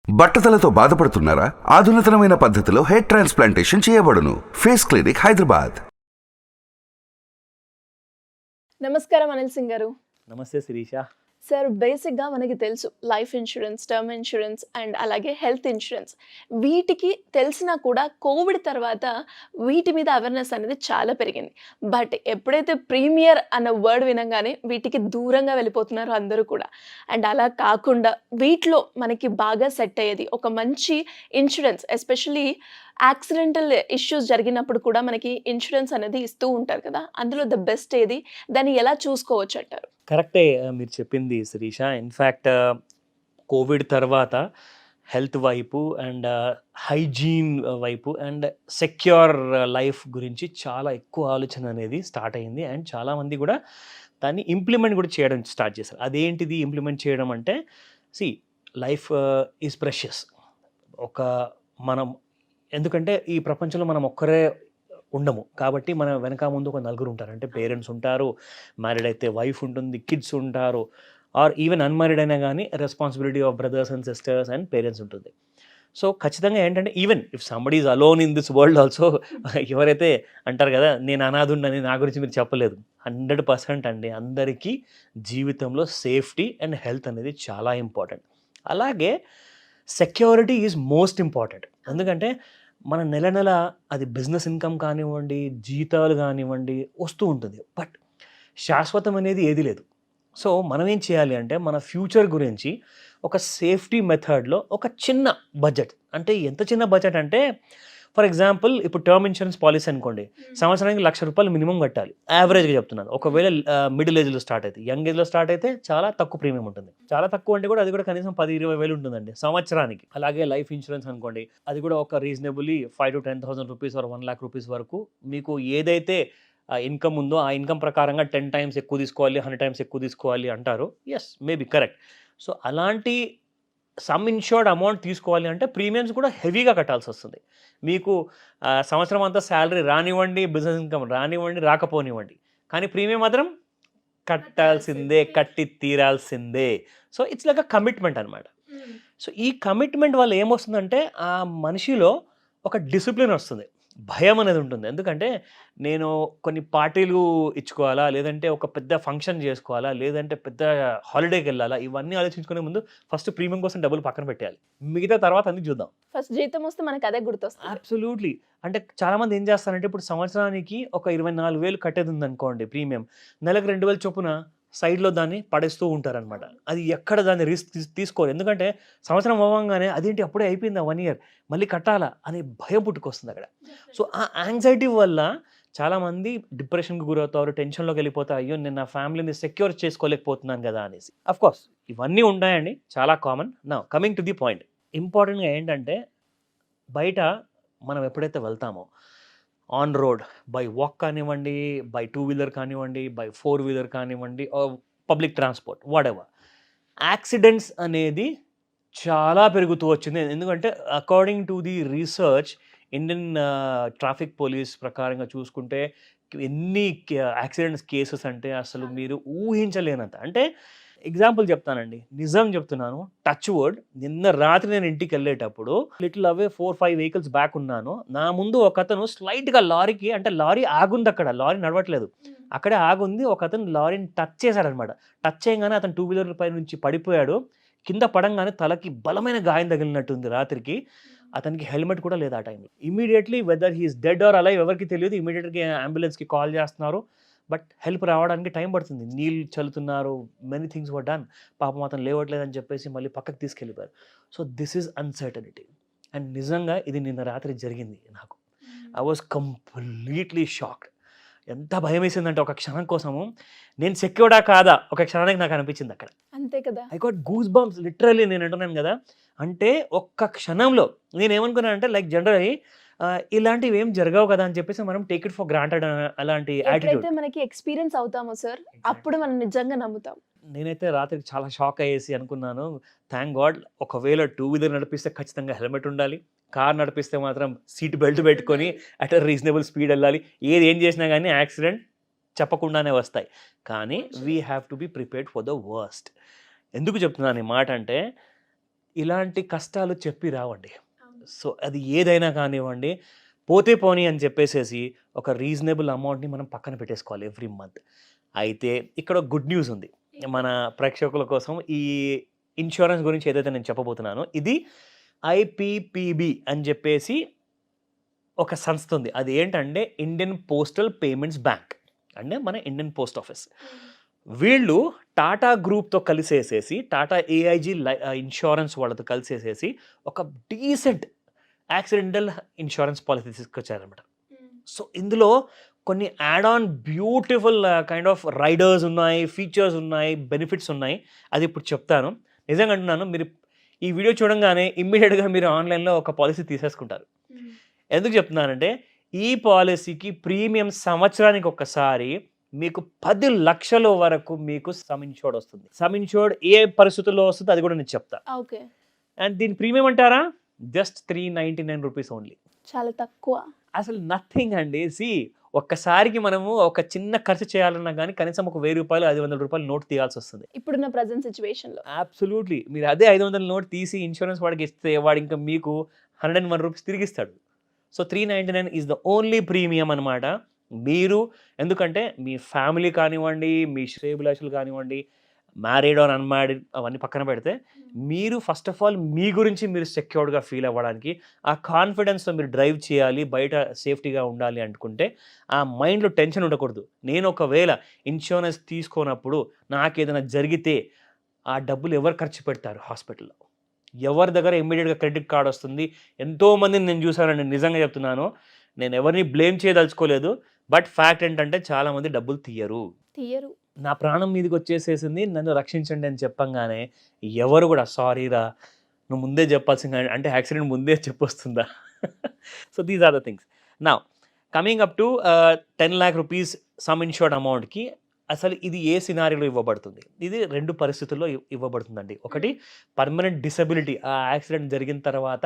బట్టతలతో బాధపడుతున్నారా? ఆధునితనమైన పద్ధతిలో hair transplantation చేయబడును. Face clinic Hyderabad. నమస్కారం అనిల్ సింగ్ గారు. నమస్తే శిరీష. సార్, బేసిక్‌గా మనకి తెలుసు life insurance, term insurance and అలాగే హెల్త్ ఇన్స్యూరెన్స్. వీటికి తెలిసినా కూడా కోవిడ్ తర్వాత వీటి మీద అవేర్‌నెస్ అనేది చాలా పెరిగింది. బట్ ఎప్పుడైతే ప్రీమియర్ అన్న వర్డ్ వినంగానే వీటికి దూరంగా వెళ్ళిపోతున్నారు అందరూ కూడా. అండ్ అలా కాకుండా వీటిలో మనకి బాగా సెట్ అయ్యేది ఒక మంచి ఇన్స్యూరెన్స్, ఎస్పెషల్లీ యాక్సిడెంటల్ ఇష్యూస్ జరిగినప్పుడు కూడా మనకి ఇన్స్యూరెన్స్ అనేది ఇస్తూ ఉంటారు కదా! అందులో ద బెస్ట్ ఏది? దాన్ని ఎలా చూసుకోవచ్చు అంటారు? కరెక్టే మీరు చెప్పింది శిరీష. ఇన్‌ఫ్యాక్ట్ కోవిడ్ తర్వాత హెల్త్ వైపు అండ్ హైజీన్ వైపు అండ్ సెక్యూర్ లైఫ్ గురించి చాలా ఎక్కువ ఆలోచన అనేది స్టార్ట్ అయింది. అండ్ చాలామంది కూడా దాన్ని ఇంప్లిమెంట్ కూడా చేయడం స్టార్ట్ చేశారు. అదేంటిది ఇంప్లిమెంట్ చేయడం అంటే, లైఫ్ ఈజ్ ప్రెషియస్. ఒక మనం ఎందుకంటే ఈ ప్రపంచంలో మనం ఒక్కరే ఉండము. కాబట్టి మన వెనక ముందు ఒక నలుగురు ఉంటారు. అంటే పేరెంట్స్ ఉంటారు, మ్యారీడ్ అయితే వైఫ్ ఉంటుంది, కిడ్స్ ఉంటారు, ఆర్ ఈవెన్ అన్‌మ్యారీడ్ అయినా కానీ responsibility of brothers and sisters and parents ఉంటుంది. సో ఖచ్చితంగా ఏంటంటే, even if somebody is alone in this world also, ఎవరైతే అంటారు కదా నేను అనాథుడినని, నా గురించి మీరు చెప్పలేదు, 100% అండి. అందరికీ జీవితంలో సేఫ్టీ అండ్ హెల్త్ అనేది చాలా ఇంపార్టెంట్. అలాగే సెక్యూరిటీ ఈజ్ మోస్ట్ ఇంపార్టెంట్. ఎందుకంటే మన నెల నెల అది బిజినెస్ ఇన్కమ్ కానివ్వండి, జీతాలు కానివ్వండి వస్తూ ఉంటుంది. బట్ శాశ్వతం అనేది ఏది లేదు. సో మనం ఏం చేయాలి అంటే, మన ఫ్యూచర్ గురించి ఒక సేఫ్టీ మెథడ్లో ఒక చిన్న బడ్జెట్, అంటే ఎంత చిన్న బడ్జెట్ అంటే, ఫర్ ఎగ్జాంపుల్ ఇప్పుడు టర్మ్ ఇన్సూరెన్స్ పాలసీ అనుకోండి, సంవత్సరానికి ₹1,00,000 మినిమం కట్టాలి. యావరేజ్గా చెప్తున్నాను. ఒకవేళ మిడిల్ ఏజ్లో స్టార్ట్ అయితే, యంగ్ ఏజ్లో స్టార్ట్ అయితే చాలా తక్కువ ప్రీమియం ఉంటుంది. చాలా తక్కువ అంటే కూడా అది కూడా కనీసం 10,000-20,000 వేలు ఉంటుందండి సంవత్సరానికి. అలాగే లైఫ్ ఇన్సూరెన్స్ అనుకోండి, అది కూడా ఒక రీజనబుల్లీ ₹5,000-10,000 ఆర్ ₹1,00,000 వరకు మీకు ఏదైతే ఇన్కమ్ ఉందో ఆ ఇన్కమ్ ప్రకారంగా 10 టైమ్స్ ఎక్కువ తీసుకోవాలి, 100 టైమ్స్ ఎక్కువ తీసుకోవాలి అంటారు. Yes, maybe correct. సో అలాంటి సమ్ ఇన్షూర్డ్ అమౌంట్ తీసుకోవాలి అంటే ప్రీమియమ్స్ కూడా హెవీగా కట్టాల్సి వస్తుంది. మీకు సంవత్సరం అంతా శాలరీ రానివ్వండి, బిజినెస్ ఇన్కమ్ రానివ్వండి, రాకపోనివ్వండి, కానీ ప్రీమియం మాత్రం కట్టాల్సిందే, కట్టి తీరాల్సిందే. So it's like a commitment అనమాట. సో ఈ కమిట్మెంట్ వల్ల ఏమొస్తుందంటే, ఆ మనిషిలో ఒక డిసిప్లిన్ వస్తుంది, భయం అనేది ఉంటుంది. ఎందుకంటే నేను కొన్ని పార్టీలు ఇచ్చుకోవాలా, లేదంటే ఒక పెద్ద ఫంక్షన్ చేసుకోవాలా, లేదంటే పెద్ద హాలిడేకి వెళ్ళాలా, ఇవన్నీ ఆలోచించుకునే ముందు ఫస్ట్ ప్రీమియం కోసం డబ్బులు పక్కన పెట్టాలి. మిగతా తర్వాత అన్ని చూద్దాం. ఫస్ట్ జీతం వస్తే మనకు అదే గుర్తొస్తుంది. అబ్సల్యూట్లీ. అంటే చాలామంది ఏం చేస్తారంటే, ఇప్పుడు సంవత్సరానికి ఒక 24,000 కట్టేది ఉందనుకోండి ప్రీమియం, నెలకు 2,000 చొప్పున సైడ్లో దాన్ని పడేస్తూ ఉంటారనమాట. అది ఎక్కడ దాన్ని రిస్క్ తీసుకోరు. ఎందుకంటే సంవత్సరం అవ్వగానే అదేంటి అప్పుడే అయిపోయిందా 1 ఇయర్, మళ్ళీ కట్టాలా అనే భయం పుట్టుకొస్తుంది అక్కడ. సో ఆ యాంగ్జైటీ వల్ల చాలామంది డిప్రెషన్కి గురవుతారు, టెన్షన్లోకి వెళ్ళిపోతారు. అయ్యో నేను నా ఫ్యామిలీని సెక్యూర్ చేసుకోలేకపోతున్నాను కదా అనేసి. అఫ్కోర్స్ ఇవన్నీ ఉంటాయండి, చాలా common. Now coming to the point, ఇంపార్టెంట్గా ఏంటంటే, బయట మనం ఎప్పుడైతే వెళ్తామో ఆన్ రోడ్, బై వాక్ కానివ్వండి, బై 2 వీలర్ కానివ్వండి, బై 4 వీలర్ కానివ్వండి, పబ్లిక్ ట్రాన్స్పోర్ట్ వాటెవర్, యాక్సిడెంట్స్ అనేది చాలా పెరుగుతూ వచ్చింది. ఎందుకంటే according to the research, Indian traffic police ప్రకారంగా చూసుకుంటే ఎన్ని యాక్సిడెంట్స్ కేసెస్ అంటే అసలు మీరు ఊహించలేనంత. అంటే ఎగ్జాంపుల్ చెప్తానండి, నిజం చెప్తున్నాను, టచ్ వర్డ్. నిన్న రాత్రి నేను ఇంటికి వెళ్ళేటప్పుడు లిటిల్ అవే 4-5 వెహికల్స్ బ్యాక్ ఉన్నాను. నా ముందు ఒక అతను స్లైట్గా లారీకి, అంటే లారీ ఆగుంది, అక్కడ లారీ నడవట్లేదు, అక్కడే ఆగుంది, ఒక అతను లారీని టచ్ చేశాడనమాట. టచ్ చేయగానే అతను 2 వీలర్ పై నుంచి పడిపోయాడు. కింద పడంగానే తలకి బలమైన గాయం తగిలినట్టుంది రాత్రికి. అతనికి హెల్మెట్ కూడా లేదు ఆ టైంలో. Immediately whether he is dead or alive ఎవరికి తెలియదు. ఇమీడియట్గా అంబులెన్స్కి కాల్ చేస్తున్నారు, బట్ హెల్ప్ రావడానికి టైం పడుతుంది. నీళ్ళు చల్లుతున్నారు, మెనీ థింగ్స్ వర్ డన్. పాపం అతను లేవట్లేదని చెప్పేసి మళ్ళీ పక్కకు తీసుకెళ్ళిపోయారు. So this is uncertainty. And నిజంగా ఇది నిన్న రాత్రి జరిగింది నాకు. I was completely shocked. ఎంత భయం వేసిందంటే, ఒక క్షణం కోసము నేను సెక్యూర్డా కాదా ఒక క్షణానికి నాకు అనిపించింది అక్కడ. అంతే కదా. I got goose bumps literally. నేను అంటున్నాను కదా, అంటే ఒక్క క్షణంలో నేను ఏమనుకున్నాను అంటే, లైక్ జనరల్లీ ఇలాంటివి ఏం జరగవు కదా అని చెప్పేసి మనం టేక్ ఇట్ ఫర్ గ్రాంటెడ్ అలాంటి యాటిట్యూడ్. ఎప్పుడైతే మనకి ఎక్స్పీరియన్స్ అవుతామో సార్, అప్పుడు మనం నిజంగా నమ్ముతాం. నేనైతే రాత్రికి చాలా షాక్ అయ్యేసి అనుకున్నాను, థ్యాంక్ గాడ్, ఒకవేళ 2 వీలర్ నడిపిస్తే ఖచ్చితంగా హెల్మెట్ ఉండాలి, కార్ నడిపిస్తే మాత్రం సీట్ బెల్ట్ పెట్టుకొని అట్ రీజనబుల్ స్పీడ్ వెళ్ళాలి. ఏం చేసినా కానీ యాక్సిడెంట్ చెప్పకుండానే వస్తాయి. కానీ we have to be prepared for the worst. ఎందుకు చెప్తున్నాను ఈ మాట అంటే, ఇలాంటి కష్టాలు చెప్పి రావండి. సో అది ఏదైనా కానివ్వండి, పోతే పోనీ అని చెప్పేసేసి ఒక రీజనబుల్ అమౌంట్‌ని మనం పక్కన పెట్టేసుకోవాలి ఎవ్రీ మంత్. అయితే ఇక్కడ గుడ్ న్యూస్ ఉంది. మన ప్రేక్షకుల కోసం ఈ ఇన్స్యూరెన్స్ గురించి ఏదైతే నేను చెప్పబోతున్నానో ఇది ఐపీపీబీ అని చెప్పేసి ఒక సంస్థ ఉంది. అది ఏంటంటే ఇండియన్ పోస్టల్ పేమెంట్స్ బ్యాంక్, అంటే మన ఇండియన్ పోస్ట్ ఆఫీస్. వీళ్ళు టాటా గ్రూప్తో కలిసేసేసి టాటా ఏఐజీ ఇన్సూరెన్స్ వాళ్ళతో కలిసేసేసి ఒక డీసెంట్ యాక్సిడెంటల్ ఇన్సూరెన్స్ పాలసీ తీసుకొచ్చారనమాట. సో ఇందులో కొన్ని add on beautiful kind of riders ఉన్నాయి, ఫీచర్స్ ఉన్నాయి, బెనిఫిట్స్ ఉన్నాయి. అది ఇప్పుడు చెప్తాను. నిజంగా అంటున్నాను, మీరు ఈ వీడియో చూడంగానే ఇమ్మీడియట్గా మీరు ఆన్లైన్లో ఒక పాలసీ తీసేసుకుంటారు. ఎందుకు చెప్తున్నానంటే ఈ పాలసీకి ప్రీమియం సంవత్సరానికి ఒకసారి మీకు 10 లక్షల వరకు మీకు సమ్ ఇన్షూర్డ్ వస్తుంది. సమ్ ఇన్షూర్డ్ ఏ పరిస్థితుల్లో వస్తుందో అది కూడా నేను చెప్తా. ఓకే. అండ్ దీని ప్రీమియం అంటారా, జస్ట్ 399 రూపీస్ ఓన్లీ. చాలా తక్కువ. అసలు నథింగ్ అండి. ఒక్కసారికి మనము ఒక చిన్న ఖర్చు చేయాలన్నా కానీ కనీసం ఒక 1000 రూపాయలు 500 రూపాయలు నోట్ తీయాల్సి వస్తుంది ఇప్పుడున్న ప్రజెంట్ సిచ్యువేషన్లో. అబ్సల్యూట్లీ. మీరు అదే 500 నోట్ తీసి ఇన్సూరెన్స్ వాడికి ఇస్తే వాడు ఇంకా మీకు 101 రూపీస్ తిరిగిస్తాడు. So 399 is the only premium అనమాట. మీరు ఎందుకంటే మీ ఫ్యామిలీ కానివ్వండి, మీ శ్రేయభిలాషులు కానివ్వండి, మ్యారీడ్ ఆర్ అన్మ్యారీడ్ అవన్నీ పక్కన పెడితే మీరు ఫస్ట్ ఆఫ్ ఆల్ మీ గురించి మీరు సెక్యూర్డ్గా ఫీల్ అవ్వడానికి, ఆ కాన్ఫిడెన్స్తో మీరు డ్రైవ్ చేయాలి, బయట సేఫ్టీగా ఉండాలి అనుకుంటే ఆ మైండ్లో టెన్షన్ ఉండకూడదు. నేను ఒకవేళ ఇన్సూరెన్స్ తీసుకోనప్పుడు నాకు ఏదైనా జరిగితే ఆ డబ్బులు ఎవరు ఖర్చు పెడతారు హాస్పిటల్లో? ఎవరి దగ్గర ఇమ్మీడియట్గా క్రెడిట్ కార్డ్ వస్తుంది? ఎంతోమందిని నేను చూసానండి, నిజంగా చెప్తున్నాను. నేను ఎవరిని బ్లేమ్ చేయదలుచుకోలేదు, బట్ ఫ్యాక్ట్ ఏంటంటే చాలామంది డబ్బులు తీయరు. నా ప్రాణం మీదకి వచ్చేసేసింది, నన్ను రక్షించండి అని చెప్పంగానే ఎవరు కూడా సారీ రా నువ్వు ముందే చెప్పాల్సింది, అంటే యాక్సిడెంట్ ముందే చెప్పొస్తుందా? So these are the things. నా coming up to 10 lakh rupees sum insured అమౌంట్కి అసలు ఇది ఏ సినారియోలో ఇవ్వబడుతుంది? ఇది 2 పరిస్థితుల్లో ఇవ్వబడుతుందండి. ఒకటి పర్మనెంట్ డిసబిలిటీ, ఆ యాక్సిడెంట్ జరిగిన తర్వాత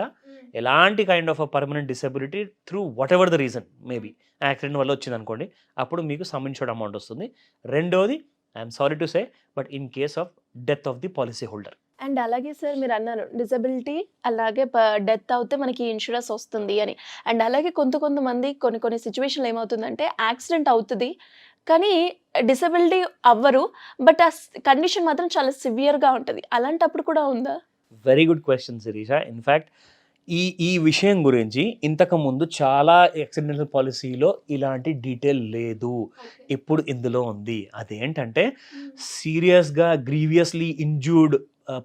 ఎలాంటి kind of permanent disability through what ever the reason, maybe accident వల్ల వచ్చింది అనుకోండి, అప్పుడు మీకు సమ్ ఇన్షూర్డ్ అమౌంట్ వస్తుంది. రెండోది, I'm sorry to say but in case of death of the policy holder. And అలాగే సార్ మీరు అన్నారు డిజబిలిటీ అలాగే డెత్ అవుతే మనకి ఇన్సూరెన్స్ వస్తుంది అని. అండ్ అలాగే కొంతమంది కొన్ని సిచ్యువేషన్లో ఏమవుతుందంటే యాక్సిడెంట్ అవుతుంది కానీ డిసబిలిటీ అవ్వరు, బట్ ఆ కండిషన్ మాత్రం చాలా సివియర్గా ఉంటుంది. అలాంటప్పుడు కూడా ఉందా? Very good question Shirisha. In fact ఈ విషయం గురించి ఇంతకుముందు చాలా యాక్సిడెంటల్ పాలసీలో ఇలాంటి డీటెయిల్ లేదు, ఇప్పుడు ఇందులో ఉంది. అదేంటంటే సీరియస్గా గ్రీవియస్లీ ఇంజూర్డ్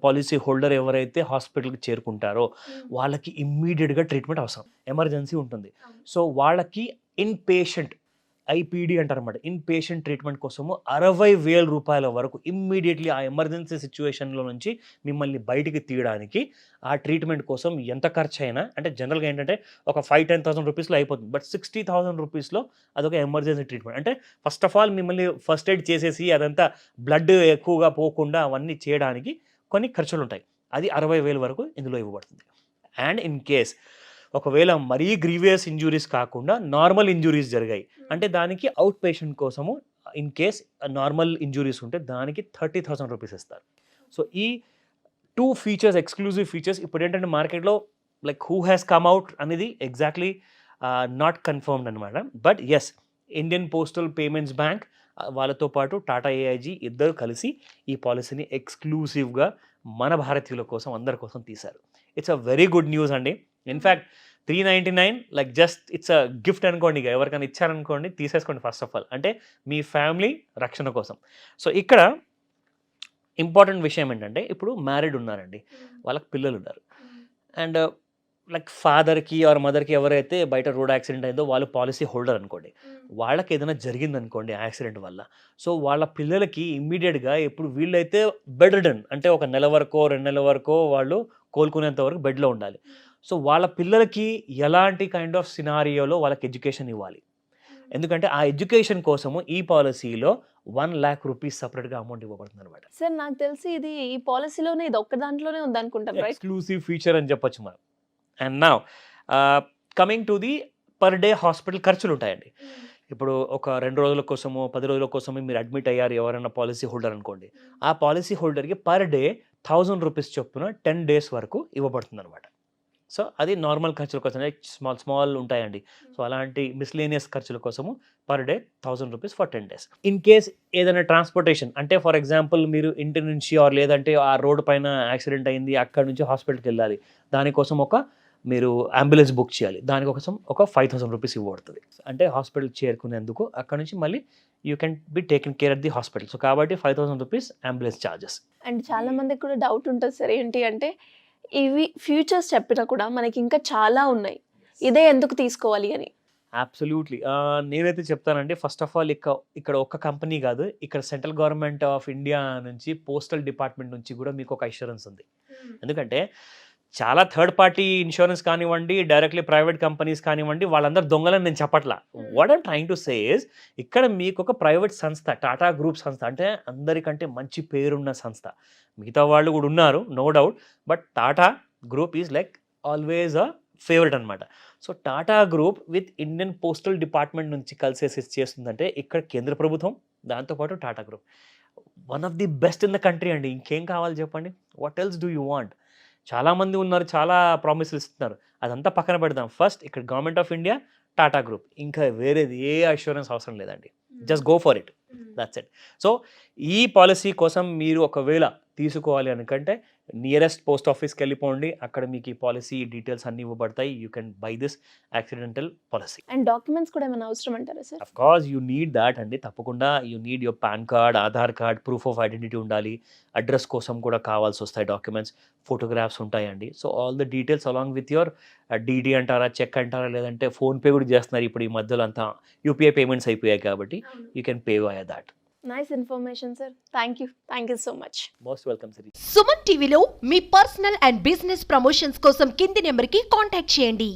పాలసీ హోల్డర్ ఎవరైతే హాస్పిటల్కి చేరుకుంటారో వాళ్ళకి ఇమ్మీడియట్గా ట్రీట్మెంట్ అవసరం, ఎమర్జెన్సీ ఉంటుంది. సో వాళ్ళకి ఇన్ పేషెంట్ ఐపీడీ అంటారన్నమాట, ఇన్ పేషెంట్ ట్రీట్మెంట్ కోసము 60,000 రూపాయల వరకు ఇమ్మీడియట్లీ ఆ ఎమర్జెన్సీ సిచ్యువేషన్లో నుంచి మిమ్మల్ని బయటికి తీయడానికి ఆ ట్రీట్మెంట్ కోసం ఎంత ఖర్చు అయినా, అంటే జనరల్గా ఏంటంటే ఒక 5-10,000 రూపీస్లో అయిపోతుంది, బట్ 60,000 రూపీస్లో అదొక ఎమర్జెన్సీ ట్రీట్మెంట్. అంటే ఫస్ట్ ఆఫ్ ఆల్ మిమ్మల్ని ఫస్ట్ ఎయిడ్ చేసేసి అదంతా బ్లడ్ ఎక్కువగా పోకుండా అవన్నీ చేయడానికి కొన్ని ఖర్చులు ఉంటాయి. అది 60,000 వరకు ఇందులో ఇవ్వబడుతుంది. అండ్ ఇన్ కేస్ ఒకవేళ మరీ గ్రీవియస్ ఇంజురీస్ కాకుండా నార్మల్ ఇంజురీస్ జరిగాయి అంటే దానికి అవుట్ పేషెంట్ కోసము ఇన్ కేస్ నార్మల్ ఇంజురీస్ ఉంటే దానికి 30,000 రూపీస్ ఇస్తారు. సో ఈ 2 ఫీచర్స్, ఎక్స్క్లూజివ్ ఫీచర్స్ ఇప్పుడు ఏంటంటే మార్కెట్లో like who has come out అనేది ఎగ్జాక్ట్లీ నాట్ కన్ఫర్మ్డ్ అనమాట. But yes, Indian postal payments bank వాళ్ళతో పాటు టాటా ఏఐజీ ఇద్దరు కలిసి ఈ పాలసీని ఎక్స్క్లూసివ్గా మన భారతీయుల కోసం అందరి కోసం తీశారు. It's a very good news అండి. In fact 399 like just it's a gift అనుకోండి. ఇక ఎవరికైనా ఇచ్చారనుకోండి, తీసేసుకోండి ఫస్ట్ ఆఫ్ ఆల్, అంటే మీ ఫ్యామిలీ రక్షణ కోసం. సో ఇక్కడ ఇంపార్టెంట్ విషయం ఏంటంటే ఇప్పుడు మ్యారీడ్ ఉన్నారండి, వాళ్ళకి పిల్లలు ఉన్నారు, అండ్ లైక్ ఫాదర్కి ఆర్ మదర్కి ఎవరైతే బయట రోడ్ యాక్సిడెంట్ అయిందో వాళ్ళు పాలసీ హోల్డర్ అనుకోండి, వాళ్ళకి ఏదైనా జరిగిందనుకోండి యాక్సిడెంట్ వల్ల, సో వాళ్ళ పిల్లలకి ఇమ్మీడియట్గా ఇప్పుడు వీళ్ళైతే బెడ్ రిడన్, అంటే ఒక నెల వరకో 2 నెలల వరకో వాళ్ళు కోలుకునేంత వరకు బెడ్లో ఉండాలి. సో వాళ్ళ పిల్లలకి ఎలాంటి కైండ్ ఆఫ్ సినారియోలో వాళ్ళకి ఎడ్యుకేషన్ ఇవ్వాలి, ఎందుకంటే ఆ ఎడ్యుకేషన్ కోసము ఈ పాలసీలో 1 lakh రూపీస్ సపరేట్గా అమౌంట్ ఇవ్వబడుతుంది అనమాట. సార్ నాకు తెలిసి ఇది ఈ పాలసీలోనే ఇది ఒక్క దాంట్లోనే ఉంది అనుకుంటాను, రైట్? ఎక్స్క్లూసివ్ ఫీచర్ అని చెప్పొచ్చు మనం. And now coming to the per day hospital ఖర్చులు ఉంటాయండి. ఇప్పుడు ఒక 2 రోజుల కోసమో 10 రోజుల కోసమో మీరు అడ్మిట్ అయ్యారు ఎవరైనా పాలసీ హోల్డర్ అనుకోండి, ఆ పాలసీ హోల్డర్కి పర్ డే ₹1000 చొప్పున 10 days వరకు ఇవ్వబడుతుంది అనమాట. సో అది నార్మల్ ఖర్చుల కోసం స్మాల్ ఉంటాయండి. సో అలాంటి మిస్లేనియస్ ఖర్చుల కోసము per day ₹1000 for 10 days. In case ఏదైనా ట్రాన్స్పోర్టేషన్ అంటే ఫర్ ఎగ్జాంపుల్ మీరు ఇంటి నుంచి లేదంటే ఆ రోడ్డు పైన యాక్సిడెంట్ అయింది, అక్కడ నుంచి హాస్పిటల్కి వెళ్ళాలి, దానికోసం మీరు అంబులెన్స్ బుక్ చేయాలి, దానికోసం ఒక ₹5000 ఇవ్వబడుతుంది. అంటే హాస్పిటల్ చేరుకునేందుకు అక్కడ నుంచి మళ్ళీ you can be taken care at the hospital. So కాబట్టి ₹5000 అంబులెన్స్ ఛార్జెస్. అండ్ చాలా మందికి కూడా డౌట్ ఉంటుంది సార్, ఏంటి అంటే ఇవి ఫ్యూచర్స్ చెప్పినా కూడా మనకి ఇంకా చాలా ఉన్నాయి, ఇదే ఎందుకు తీసుకోవాలి అని. అబ్సల్యూట్లీ. నేనైతే చెప్తానండి, ఫస్ట్ ఆఫ్ ఆల్ ఇక్కడ ఒక్క కంపెనీ కాదు, ఇక్కడ సెంట్రల్ గవర్నమెంట్ ఆఫ్ ఇండియా నుంచి పోస్టల్ డిపార్ట్మెంట్ నుంచి కూడా మీకు ఒక ఇన్సూరెన్స్ ఉంది. ఎందుకంటే చాలా థర్డ్ పార్టీ ఇన్సూరెన్స్ కానివ్వండి, డైరెక్ట్లీ ప్రైవేట్ కంపెనీస్ కానివ్వండి, వాళ్ళందరూ దొంగలని నేను చెప్పట్లా. What I'm trying to say is, ఇక్కడ మీకు ఒక ప్రైవేట్ సంస్థ, టాటా గ్రూప్ సంస్థ, అంటే అందరికంటే మంచి పేరున్న సంస్థ. మిగతా వాళ్ళు కూడా ఉన్నారు, no doubt, but Tata group is like always a favourite అనమాట. So Tata group with Indian postal department నుంచి కలిసేసి చేస్తుందంటే ఇక్కడ కేంద్ర ప్రభుత్వం, దాంతోపాటు Tata group one of the best in the country అండి. ఇంకేం కావాలి చెప్పండి? What else do you want? చాలామంది ఉన్నారు, చాలా ప్రామిసులు ఇస్తున్నారు, అదంతా పక్కన పెడదాం. ఫస్ట్ ఇక్కడ government of India, Tata group, ఇంకా వేరేది ఏ అష్యూరెన్స్ అవసరం లేదండి. Just go for it, that's it. So ఈ పాలసీ కోసం మీరు ఒకవేళ తీసుకోవాలి అనుకంటే నియరెస్ట్ పోస్ట్ ఆఫీస్కి వెళ్ళిపోండి, అక్కడ మీకు ఈ పాలసీ డీటెయిల్స్ అన్నీ ఇవ్వబడతాయి. You can buy this accidental policy. And documents కూడా ఏమైనా అవసరం అంటారా sir? Of course you need that అండి, తప్పకుండా you need your pan card, Aadhaar card, proof of identity ఉండాలి, అడ్రస్ కోసం కూడా కావాల్సి వస్తాయి డాక్యుమెంట్స్, ఫోటోగ్రాఫ్స్ ఉంటాయండి. So all the details along with your DD అంటారా, చెక్ అంటారా, లేదంటే ఫోన్పే కూడా చేస్తున్నారు ఇప్పుడు ఈ మధ్యలో అంతా యూపీఐ పేమెంట్స్ అయిపోయాయి కాబట్టి you can pay via that. Nice information sir, thank you so much. Most welcome Siri. Suman టీవీలో మీ పర్సనల్ అండ్ బిజినెస్ ప్రమోషన్స్ కోసం కింది నెంబర్కి కాంటాక్ట్ చేయండి.